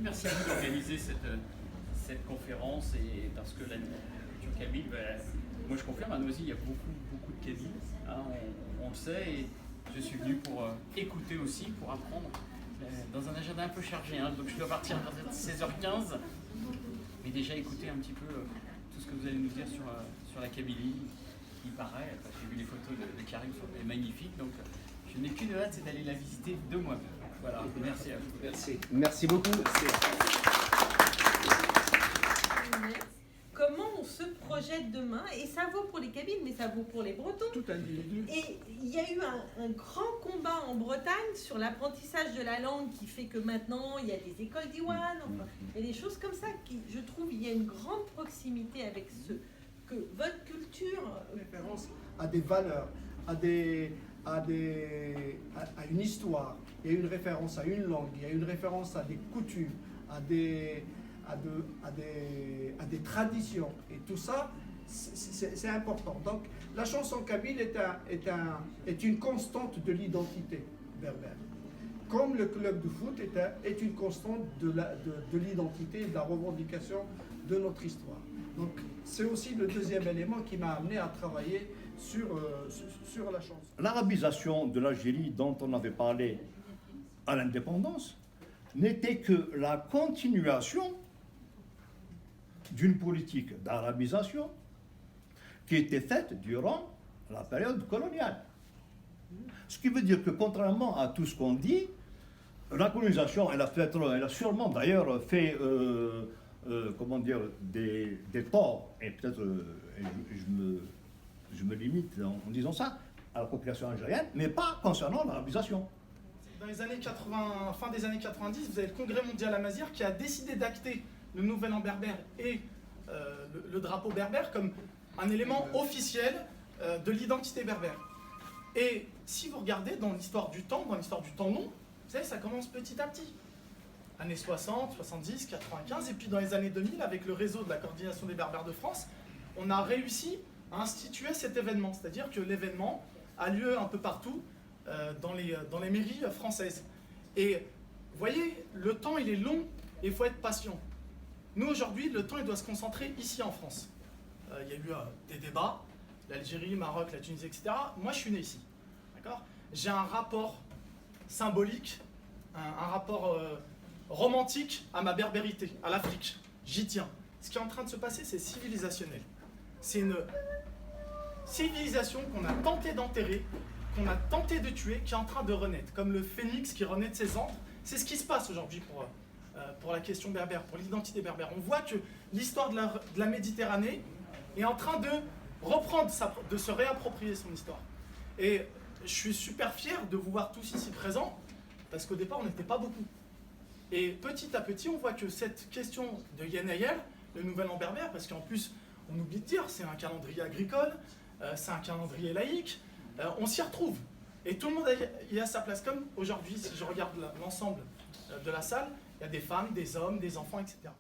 Merci à vous d'organiser cette conférence, et parce que la culture kabyle, moi je confirme, à Noisy il y a beaucoup de Kabyles, hein, on le sait, et je suis venu pour écouter aussi, pour apprendre, dans un agenda un peu chargé, hein, donc je dois partir vers 16h15, mais déjà écouter un petit peu tout ce que vous allez nous dire sur la Kabylie, qui paraît, j'ai vu les photos de Karim, sont magnifiques, donc je n'ai qu'une hâte, c'est d'aller la visiter de moi-même. Voilà, merci à vous. Merci. Merci beaucoup. Comment on se projette demain, et ça vaut pour les Kabyles, mais ça vaut pour les Bretons. Tout individu. Et il y a eu un grand combat en Bretagne sur l'apprentissage de la langue qui fait que maintenant il y a des écoles d'Iwan, enfin, il y a des choses comme ça qui, je trouve, il y a une grande proximité avec ce que votre culture. Référence à des valeurs, à une histoire, il y a une référence à une langue, il y a une référence à des coutumes, à des traditions, et tout ça c'est important. Donc la chanson kabyle est une constante de l'identité berbère, comme le club de foot est une constante de l'identité et de la revendication de notre histoire. Donc c'est aussi le deuxième élément qui m'a amené à travailler sur la chanson. L'arabisation de l'Algérie dont on avait parlé à l'indépendance n'était que la continuation d'une politique d'arabisation qui était faite durant la période coloniale. Ce qui veut dire que, contrairement à tout ce qu'on dit, la colonisation, elle a sûrement d'ailleurs fait comment dire, des torts, et peut-être je me limite en disant ça, à la population algérienne, mais pas concernant l'arabisation. Dans les années 80, fin des années 90, vous avez le Congrès mondial à Mazir qui a décidé d'acter le nouvel an berbère et le drapeau berbère comme un élément officiel de l'identité berbère. Et si vous regardez dans l'histoire du temps long, vous savez, ça commence petit à petit. Années 60, 70, 95, et puis dans les années 2000, avec le réseau de la coordination des berbères de France, on a réussi à instituer cet événement. C'est-à-dire que l'événement a lieu un peu partout dans les mairies françaises. Et vous voyez, le temps il est long et il faut être patient. Nous aujourd'hui, le temps il doit se concentrer ici en France. Il y a eu des débats, l'Algérie, le Maroc, la Tunisie, etc. Moi je suis né ici. J'ai un rapport symbolique, un rapport romantique à ma berbérité, à l'Afrique. J'y tiens. Ce qui est en train de se passer, c'est civilisationnel. C'est une civilisation qu'on a tenté d'enterrer, qu'on a tenté de tuer, qui est en train de renaître, comme le phénix qui renaît de ses cendres. C'est ce qui se passe aujourd'hui pour la question berbère, pour l'identité berbère. On voit que l'histoire de la Méditerranée est en train de reprendre, de se réapproprier son histoire. Et je suis super fier de vous voir tous ici présents, parce qu'au départ, on n'était pas beaucoup. Et petit à petit, on voit que cette question de Yenayel, le nouvel an berbère, parce qu'en plus, on oublie de dire, c'est un calendrier agricole, c'est un calendrier laïque, on s'y retrouve. Et tout le monde y a sa place. Comme aujourd'hui, si je regarde l'ensemble de la salle, il y a des femmes, des hommes, des enfants, etc.